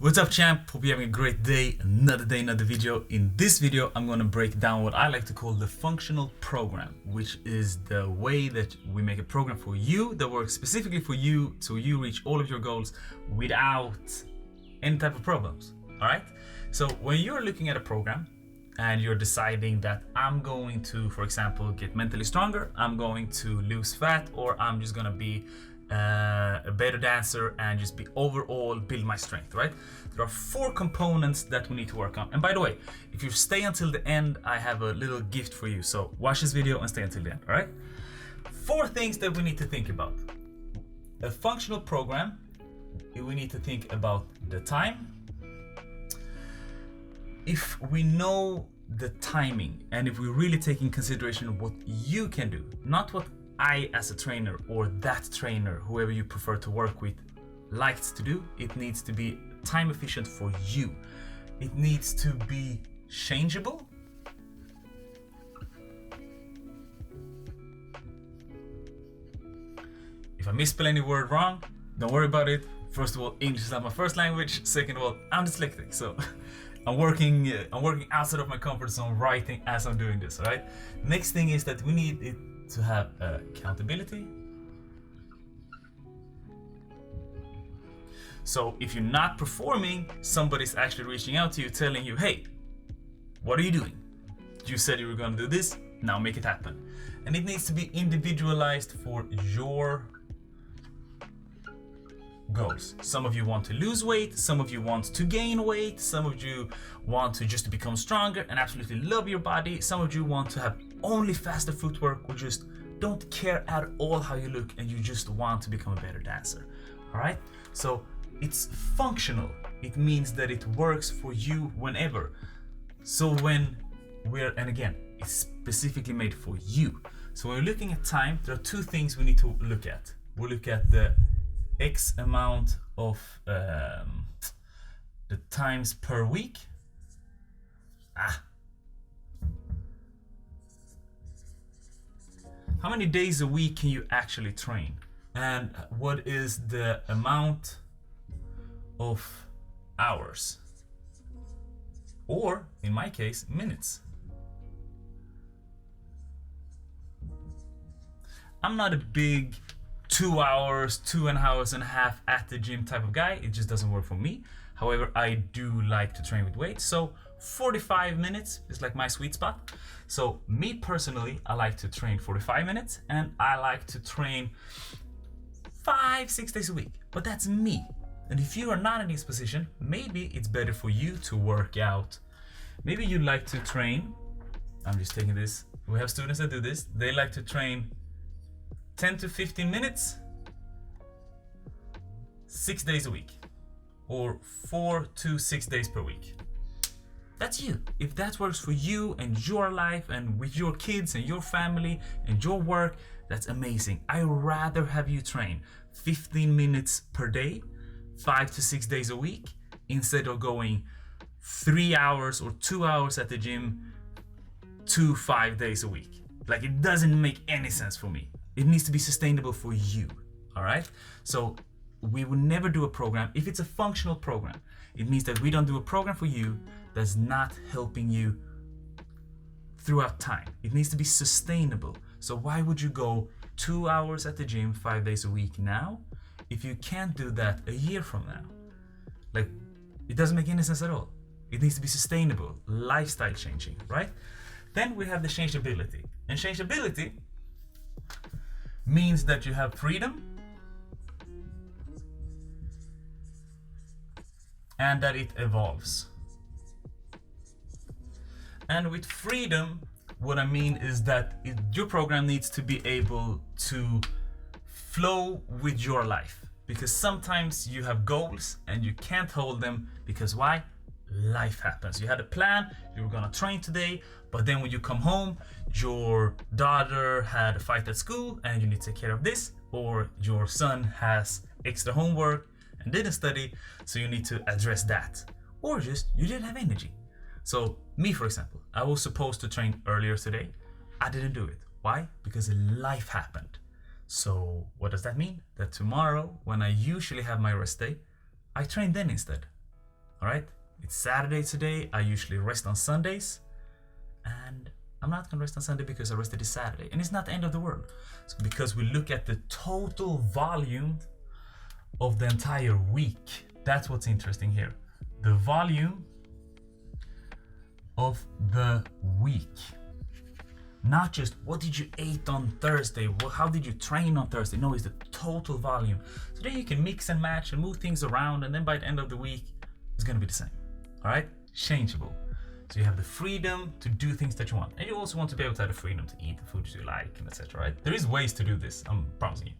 What's up, champ? Hope you're having a great day. Another day, another video. In this video, I'm going to break down what I like to call the functional program, which is the way that we make a program for you that works specifically for you so you reach all of your goals without any type of problems. All right. So when you're looking at a program and you're deciding that I'm going to, for example, get mentally stronger, I'm going to lose fat, or I'm just going to be a better dancer and just be overall build my strength, right? There are 4 components that we need to work on. And by the way, if you stay until the end, I have a little gift for you. So watch this video and stay until the end, all right? 4 things that we need to think about. A functional program, we need to think about the time. If we know the timing and if we really take in consideration what you can do, not what I as a trainer or that trainer, whoever you prefer to work with, likes to do, it needs to be time efficient for you. It needs to be changeable. If I misspell any word wrong, don't worry about it. First of all, English is not my first language. Second of all, I'm dyslexic, so I'm working outside of my comfort zone writing as I'm doing this, all right? Next thing is that we need it to have accountability. So if you're not performing, somebody's actually reaching out to you telling you, hey, what are you doing? You said you were going to do this, now make it happen. And it needs to be individualized for your goals. Some of you want to lose weight, some of you want to gain weight, some of you want to just become stronger and absolutely love your body, some of you want to have only faster footwork or just don't care at all how you look and you just want to become a better dancer. All right, so it's functional. It means that it works for you whenever. So when and again, it's specifically made for you. So when we're looking at time, there are 2 things we need to look at. We'll look at the X amount of the times per week. How many days a week can you actually train? And what is the amount of hours? Or, in my case, minutes. I'm not a big 2 hours, 2.5 hours at the gym type of guy. It just doesn't work for me. However, I do like to train with weights. So 45 minutes is like my sweet spot. So me personally, I like to train 45 minutes and I like to train 5-6 days a week, but that's me. And if you are not in this position, maybe it's better for you to work out. Maybe you like to train, I'm just taking this, we have students that do this, they like to train 10 to 15 minutes, 6 days a week, or 4 to 6 days per week. That's you. If that works for you and your life and with your kids and your family and your work, that's amazing. I'd rather have you train 15 minutes per day, 5 to 6 days a week, instead of going 3 hours or 2 hours at the gym 5 days a week. Like, it doesn't make any sense for me. It needs to be sustainable for you. All right. So we will never do a program. If it's a functional program, it means that we don't do a program for you that's not helping you throughout time. It needs to be sustainable. So why would you go 2 hours at the gym 5 days a week now if you can't do that a year from now? Like, it doesn't make any sense at all. It needs to be sustainable, lifestyle changing, right? Then we have the changeability. And changeability means that you have freedom and that it evolves. And with freedom, what I mean is that your program needs to be able to flow with your life, because sometimes you have goals and you can't hold them because why? Life happens. You had a plan, you were gonna train today, but then when you come home, your daughter had a fight at school and you need to take care of this, or your son has extra homework and didn't study, so you need to address that, or just you didn't have energy. So me, for example, I was supposed to train earlier today. I didn't do it. Why? Because life happened. So what does that mean? That tomorrow, when I usually have my rest day, I train then instead. All right, it's Saturday today. I usually rest on Sundays, and I'm not gonna rest on Sunday because I rested this Saturday, and it's not the end of the world. It's because we look at the total volume of the entire week. That's what's interesting here. The volume of the week. Not just what did you eat on Thursday, how did you train on Thursday? No, it's the total volume. So then you can mix and match and move things around, and then by the end of the week, it's gonna be the same. All right, changeable. So you have the freedom to do things that you want, and you also want to be able to have the freedom to eat the foods you like, and etc. Right? There is ways to do this. I'm promising you.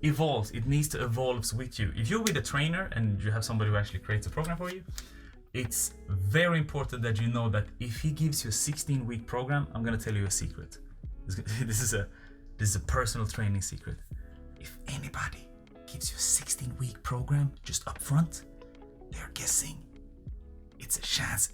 Evolves. It needs to evolve with you. If you're with a trainer and you have somebody who actually creates a program for you, it's very important that you know that if he gives you a 16-week program, I'm gonna tell you a secret. This is a personal training secret. If anybody gives you a 16-week program just up front, they're guessing. It's a chance.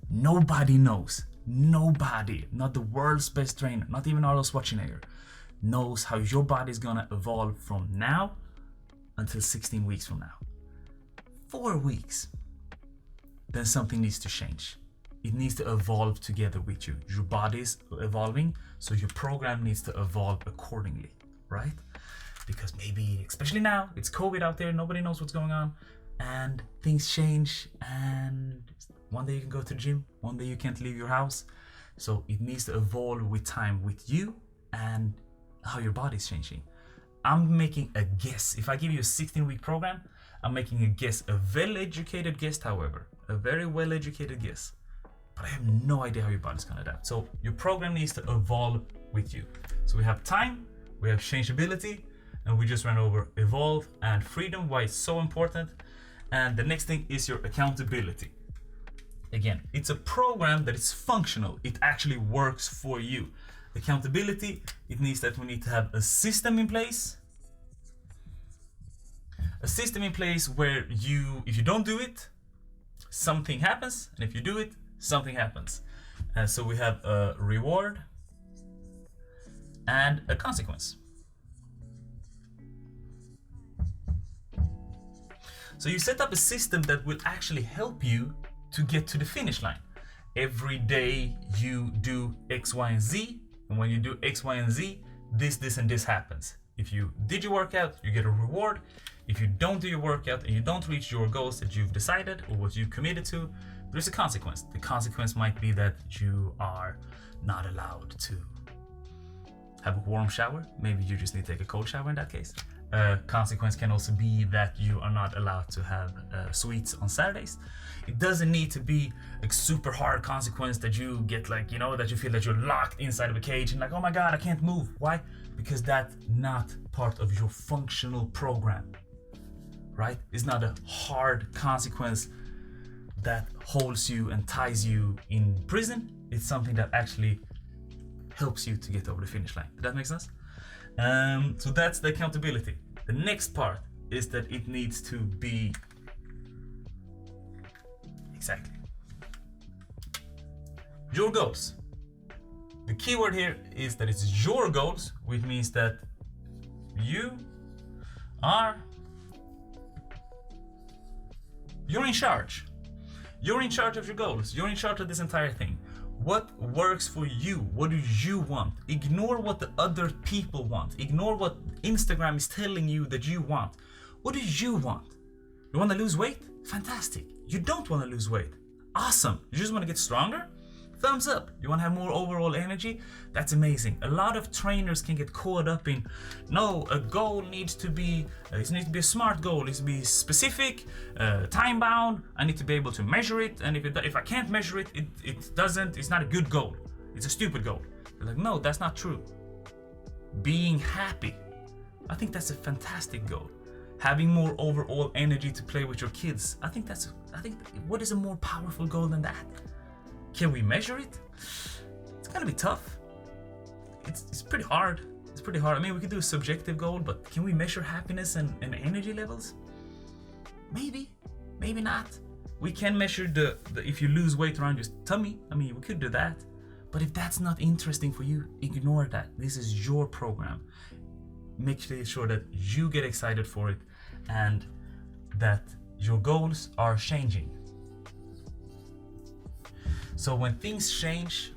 Nobody knows. Nobody, not the world's best trainer, not even Arnold Schwarzenegger, knows how your body's gonna evolve from now until 16 weeks from now. 4 weeks, then something needs to change. It needs to evolve together with you. Your body's evolving, so your program needs to evolve accordingly, right? Because maybe, especially now, it's COVID out there, nobody knows what's going on, and things change, and one day you can go to the gym, one day you can't leave your house. So it needs to evolve with time, with you and how your body's changing. I'm making a guess. If I give you a 16-week program, I'm making a guess, a well-educated guess, however, a very well-educated guess. But I have no idea how your body's gonna adapt. So your program needs to evolve with you. So we have time, we have changeability, and we just ran over evolve and freedom, why it's so important. And the next thing is your accountability. Again, it's a program that is functional. It actually works for you. Accountability, it means that we need to have a system in place. A system in place where if you don't do it, something happens, and if you do it, something happens. And so we have a reward and a consequence. So you set up a system that will actually help you to get to the finish line. Every day you do X, Y, and Z, and when you do X, Y, and Z, this, and this happens. If you did your workout, you get a reward. If you don't do your workout and you don't reach your goals that you've decided or what you've committed to, there's a consequence. The consequence might be that you are not allowed to have a warm shower. Maybe you just need to take a cold shower in that case. Consequence can also be that you are not allowed to have sweets on Saturdays. It doesn't need to be a super hard consequence that you get that you feel that you're locked inside of a cage and like, oh my God, I can't move. Why? Because that's not part of your functional program, right? It's not a hard consequence that holds you and ties you in prison. It's something that actually helps you to get over the finish line. Did that make sense? So that's the accountability. The next part is that it needs to be exactly your goals. The key word here is that it's your goals, which means that you're in charge. You're in charge of your goals. You're in charge of this entire thing. What works for you? What do you want? Ignore what the other people want. Ignore what Instagram is telling you that you want. What do you want? You want to lose weight? Fantastic. You don't want to lose weight? Awesome. You just want to get stronger? Thumbs up. You want to have more overall energy? That's amazing. A lot of trainers can get caught up in, no, a goal needs to be a smart goal. It needs to be specific, time bound. I need to be able to measure it. And if I can't measure it, it's not a good goal. It's a stupid goal. They're like, no, that's not true. Being happy. I think that's a fantastic goal. Having more overall energy to play with your kids. I think what is a more powerful goal than that? Can we measure it? It's gonna be tough. It's pretty hard. It's pretty hard. I mean, we could do a subjective goal, but can we measure happiness and energy levels? Maybe, maybe not. We can measure the if you lose weight around your tummy. I mean, we could do that. But if that's not interesting for you, ignore that. This is your program. Make sure that you get excited for it and that your goals are changing. So when things change,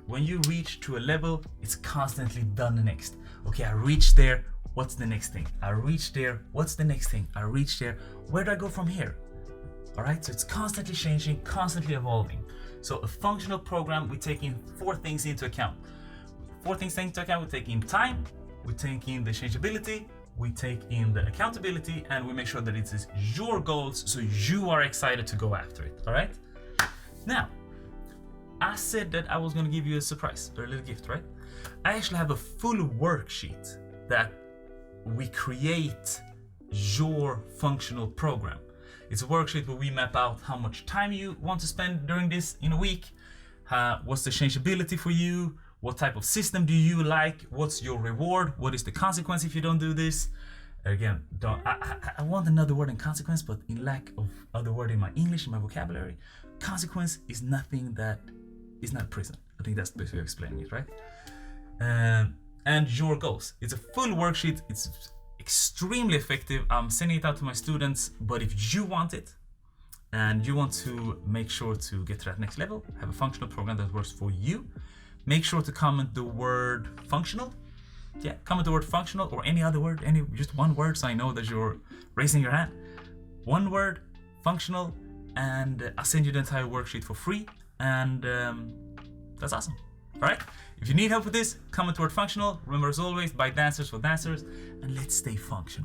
when you reach to a level, it's constantly done the next. Okay, I reached there, what's the next thing? I reached there, what's the next thing? I reached there, where do I go from here? All right, so it's constantly changing, constantly evolving. So a functional program, we're taking 4 things into account. 4 things into account, we take in time, we take in the changeability, we take in the accountability, and we make sure that it is your goals, so you are excited to go after it, all right? Now, I said that I was gonna give you a surprise, or a little gift, right? I actually have a full worksheet that we create your functional program. It's a worksheet where we map out how much time you want to spend during this in a week, what's the changeability for you, what type of system do you like, what's your reward, what is the consequence if you don't do this. Again, I want another word in consequence, but in lack of other word in my English, in my vocabulary, consequence is nothing that is not prison. I think that's the best way of explaining it, right? And your goals. It's a full worksheet. It's extremely effective. I'm sending it out to my students, but if you want it and you want to make sure to get to that next level, have a functional program that works for you, make sure to comment the word functional. Yeah, comment the word functional or any other word, just one word, so I know that you're raising your hand. One word, functional, and I'll send you the entire worksheet for free. And that's awesome. All right, if you need help with this, comment the word functional. Remember, as always, by dancers for dancers, and let's stay functional.